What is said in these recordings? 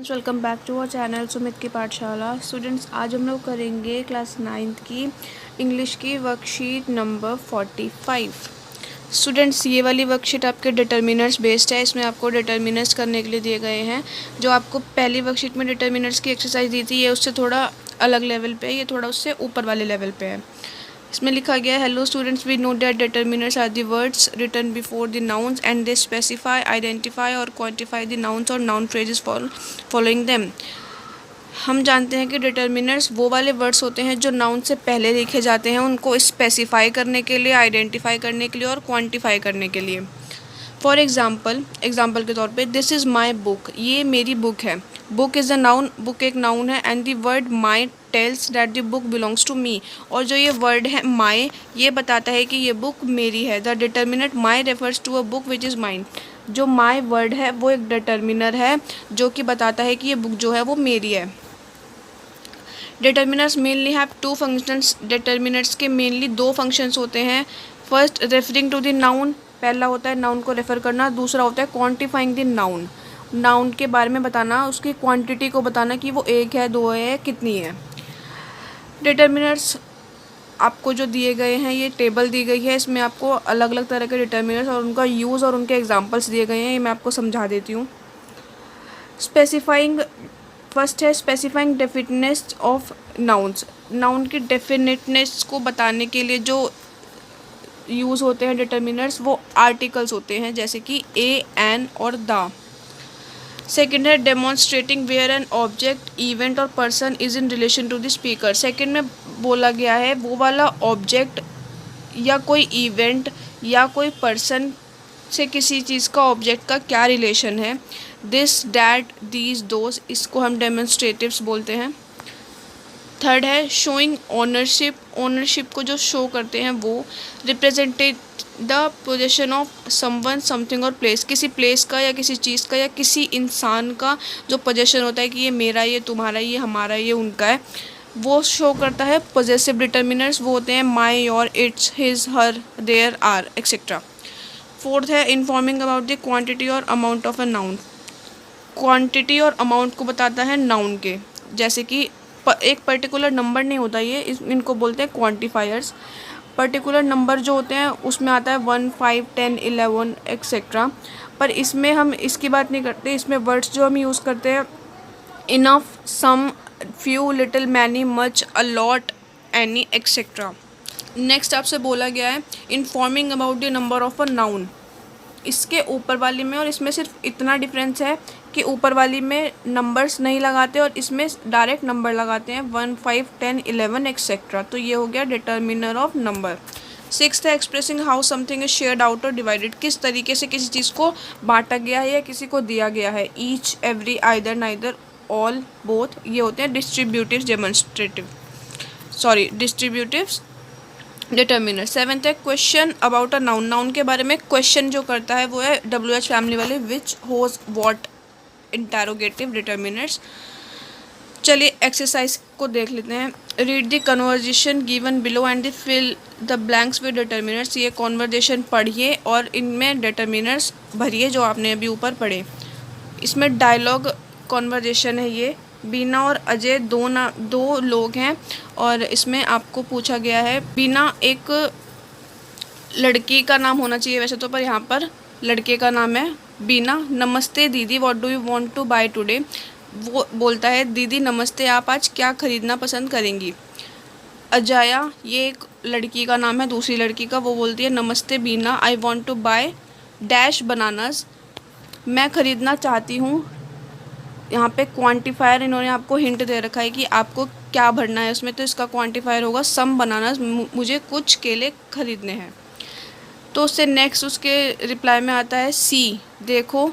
Friends, welcome back to our channel Sumit की Pathshala. Students, आज हम लोग करेंगे क्लास 9th की इंग्लिश की वर्कशीट नंबर 45। स्टूडेंट्स, ये वाली वर्कशीट आपके डिटर्मिनर्स बेस्ड है। इसमें आपको डिटर्मिनर्स करने के लिए दिए गए हैं। जो आपको पहली वर्कशीट में डिटर्मिनर्स की एक्सरसाइज दी थी, ये उससे थोड़ा अलग लेवल पे है, ये थोड़ा उससे ऊपर वाले लेवल पे है। इसमें लिखा गया है, hello students, we know that determiners are the words written before the nouns and they specify, identify और क्वांटिफाई द नाउन्स और नाउन फ्रेजेस फॉलोइंग देम। हम जानते हैं कि डिटर्मिनर्स वो वाले वर्ड्स होते हैं जो नाउन से पहले लिखे जाते हैं, उनको स्पेसिफाई करने के लिए, आइडेंटिफाई करने के लिए और क्वांटिफाई करने के लिए। फॉर एग्जाम्पल के तौर पे, दिस इज़ माई बुक, ये मेरी बुक है। Book is a noun, book एक नाउन है। And the word my tells that the book belongs to me, और जो ये वर्ड है माई, ये बताता है कि ये बुक मेरी है। The determinant my refers to a book which is mine. जो माई वर्ड है वो एक डिटर्मिनर है जो कि बताता है कि ये बुक जो है वो मेरी है। Determiners mainly have two functions. Determiners के मेनली दो फंक्शंस होते हैं। First, referring to the noun, पहला होता है नाउन को रेफ़र करना। दूसरा होता है क्वांटिफाइंग द नाउन, नाउन के बारे में बताना, उसकी क्वांटिटी को बताना कि वो एक है, दो है, कितनी है। डिटर्मिनर्स आपको जो दिए गए हैं, ये टेबल दी गई है, इसमें आपको अलग अलग तरह के डिटर्मिनर्स और उनका यूज़ और उनके एग्जांपल्स दिए गए हैं। ये मैं आपको समझा देती हूँ। स्पेसिफाइंग, फर्स्ट है specifying definiteness of nouns. Noun की डेफिनेटनेस को बताने के लिए जो यूज़ होते हैं डिटर्मिनर्स, वो आर्टिकल्स होते हैं, जैसे कि ए, एन और द। सेकेंड है demonstrating where an object, event और person is in relation to the speaker. Second में बोला गया है वो वाला ऑब्जेक्ट या कोई इवेंट या कोई पर्सन से किसी चीज़ का, ऑब्जेक्ट का क्या रिलेशन है। दिस, डैट, दीज, दोज, इसको हम डेमोन्स्ट्रेटिव्स बोलते हैं। थर्ड है शोइंग ओनरशिप। ओनरशिप को जो शो करते हैं वो represented the possession of someone, something और प्लेस। किसी प्लेस का या किसी चीज़ का या किसी इंसान का जो पोजेशन होता है कि ये मेरा, ये तुम्हारा, ये हमारा, ये उनका है, वो शो करता है। पोजेसिव डिटर्मिनर्स वो होते हैं my, your, its, his, her, their, our, etcetera. Fourth है इन्फॉर्मिंग अबाउट द क्वांटिटी और amount of a noun. Quantity और अमाउंट को बताता है नाउन के, जैसे कि एक पर्टिकुलर नंबर नहीं होता, ये इनको बोलते हैं क्वांटिफायर्स। पर्टिकुलर नंबर जो होते हैं उसमें आता है 1, 5, 10, 11 एक्सेट्रा। पर इसमें हम इसकी बात नहीं करते। इसमें वर्ड्स जो हम यूज़ करते हैं, enough, some, few, little, many, much, a lot, any, etcetera. Next आपसे बोला गया है informing about the number of a noun. इसके ऊपर वाली में और इसमें सिर्फ इतना डिफरेंस है कि ऊपर वाली में नंबर्स नहीं लगाते और इसमें डायरेक्ट नंबर लगाते हैं, 1, 5, 10, 11 एक्सेट्रा। तो ये हो गया डिटर्मिनर ऑफ नंबर। सिक्स्थ है expressing how something is shared out और डिवाइडेड। किस तरीके से किसी चीज़ को बांटा गया है या किसी को दिया गया है। Each, every, either, neither, all, both, ये होते हैं डिस्ट्रीब्यूटिव डिस्ट्रीब्यूटिव्स डिटर्मिनर। सेवेंथ है question about a noun. Noun के बारे में क्वेश्चन जो करता है वो है WH फैमिली वाले, which, whose, what, interrogative determiners. चलिए एक्सरसाइज को देख लेते हैं। Read the conversation given below and fill the blanks with determiners. ये कॉन्वर्जेशन पढ़िए और इनमें डिटर्मिनर्स भरिए जो आपने अभी ऊपर पढ़े। इसमें डायलॉग कॉन्वर्जेशन है। ये बीना और अजय दो लोग हैं और इसमें आपको पूछा गया है, बीना एक लड़की का नाम होना चाहिए वैसे तो, पर यहाँ पर लड़के का नाम है बीना। नमस्ते दीदी, what do you want to buy today. वो बोलता है, दीदी नमस्ते, आप आज क्या खरीदना पसंद करेंगी। अजाया, ये एक लड़की का नाम है, दूसरी लड़की का, वो बोलती है, नमस्ते Beena, I want to buy dash bananas. मैं ख़रीदना चाहती हूँ। यहाँ पे क्वांटिफायर इन्होंने आपको हिंट दे रखा है कि आपको क्या भरना है उसमें, तो इसका क्वांटिफायर होगा सम बनानास, मुझे कुछ केले खरीदने हैं। तो उससे नेक्स्ट उसके रिप्लाई में आता है सी, देखो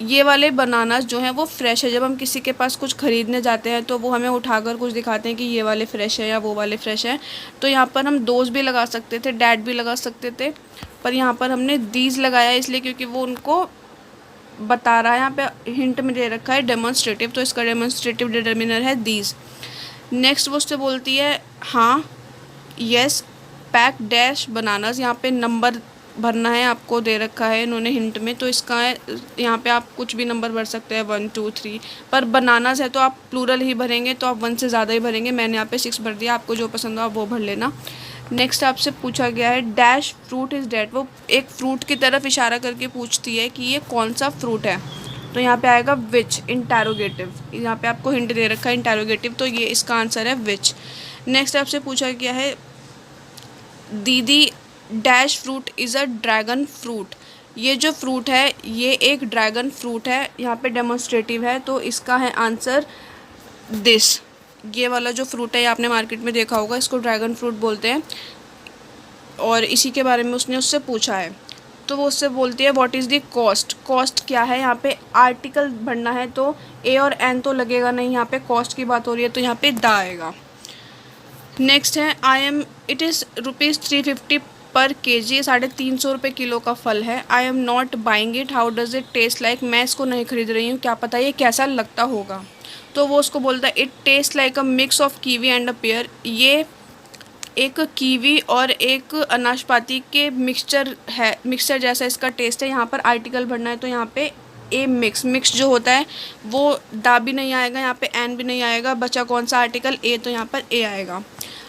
ये वाले बनानास जो हैं वो फ्रेश है। जब हम किसी के पास कुछ ख़रीदने जाते हैं तो वो हमें उठाकर कुछ दिखाते हैं कि ये वाले फ्रेश है या वो वाले फ्रेश हैं। तो यहाँ पर हम दोज भी लगा सकते थे, डैट भी लगा सकते थे, पर यहाँ पर हमने दीज लगाया इसलिए क्योंकि वो उनको बता रहा है। यहाँ पे हिंट में दे रखा है डेमोन्स्ट्रेटिव, तो इसका डेमोन्स्ट्रेटिव डिटर्मिनर है दीज। नेक्स्ट वो उससे बोलती है हाँ, यस, पैक डैश बनानास। यहाँ पे नंबर भरना है, आपको दे रखा है इन्होंने हिंट में, तो इसका है यहाँ पे आप कुछ भी नंबर भर सकते हैं 1 2 3, पर बनानास है तो आप प्लूरल ही भरेंगे, तो आप 1 से ज़्यादा ही भरेंगे। मैंने यहाँ पे 6 भर दिया, आपको जो पसंद हो आप वो भर लेना। नेक्स्ट आपसे पूछा गया है डैश फ्रूट इज़ डैट, वो एक फ्रूट की तरफ इशारा करके पूछती है कि ये कौन सा फ्रूट है, तो यहाँ पे आएगा विच, इंटैरोगेटिव। यहाँ पे आपको हिंट दे रखा है इंटैरोगेटिव, तो ये इसका आंसर है विच। नेक्स्ट आपसे पूछा गया है दीदी dash fruit is a dragon fruit, ये जो फ्रूट है ये एक ड्रैगन फ्रूट है, यहाँ पे डेमोन्स्ट्रेटिव है, तो इसका है आंसर दिस। ये वाला जो फ्रूट है ये आपने मार्केट में देखा होगा, इसको ड्रैगन फ्रूट बोलते हैं, और इसी के बारे में उसने उससे पूछा है। तो वो उससे बोलती है what is the cost, cost क्या है, यहाँ पे आर्टिकल भरना है, तो ए और एन तो लगेगा नहीं, यहाँ पे कॉस्ट की बात हो रही है, तो यहाँ पे द आएगा। नेक्स्ट है आई एम इट इज़ ₹350 पर केजी, 350 रुपये किलो का फल है। I am not buying it, how does it taste like, मैं इसको नहीं खरीद रही हूँ, क्या पता ये कैसा लगता होगा। तो वो उसको बोलता है it taste like a mix of kiwi and a pair, ये एक कीवी और एक अनाशपाती के मिक्सचर है, मिक्सचर जैसा इसका टेस्ट है। यहाँ पर आर्टिकल भरना है, तो यहाँ पे ए मिक्स, मिक्स जो होता है वो दा भी नहीं आएगा, यहाँ पे एन भी नहीं आएगा, बचा कौन सा आर्टिकल ए, तो यहाँ पर ए आएगा।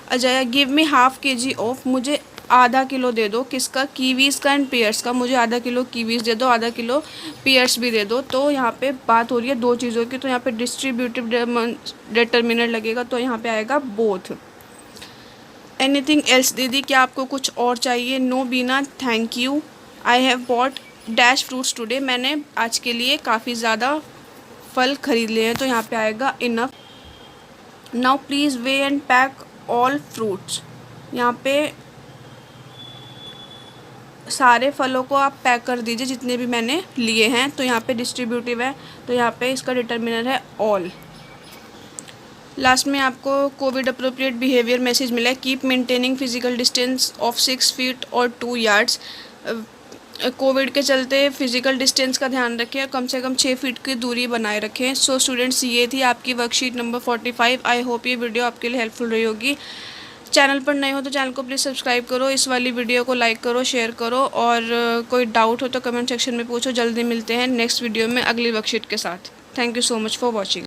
Ajay give me half KG of, मुझे आधा किलो दे दो, किसका, कीवीज़ का एंड पेयर्स का, मुझे आधा किलो कीवीज़ दे दो, आधा किलो पेयर्स भी दे दो। तो यहाँ पे बात हो रही है दो चीज़ों की, तो यहाँ पे डिस्ट्रीब्यूटिव डिटर्मिनर लगेगा, तो यहाँ पे आएगा बोथ। एनीथिंग एल्स दीदी, क्या आपको कुछ और चाहिए। No Bina thank you, I have bought dash fruits today, मैंने आज के लिए काफ़ी ज़्यादा फल खरीद लिए हैं, तो यहाँ पे आएगा enough. Now please way and pack all fruits, यहाँ पे सारे फलों को आप पैक कर दीजिए जितने भी मैंने लिए हैं, तो यहाँ पे डिस्ट्रीब्यूटिव है, तो यहाँ पे इसका डिटर्मिनर है ऑल। लास्ट में आपको कोविड अप्रोप्रिएट बिहेवियर मैसेज मिला है, keep maintaining physical distance of 6 feet और 2 यार्ड्स। कोविड के चलते फिजिकल डिस्टेंस का ध्यान रखें और कम से कम 6 फीट की दूरी बनाए रखें। सो स्टूडेंट्स, ये थी आपकी वर्कशीट नंबर 45। आई होप ये वीडियो आपके लिए हेल्पफुल रही होगी। चैनल पर नए हो तो चैनल को प्लीज़ सब्सक्राइब करो, इस वाली वीडियो को लाइक करो, शेयर करो, और कोई डाउट हो तो कमेंट सेक्शन में पूछो। जल्दी मिलते हैं नेक्स्ट वीडियो में अगली वर्कशीट के साथ। Thank you so much for watching.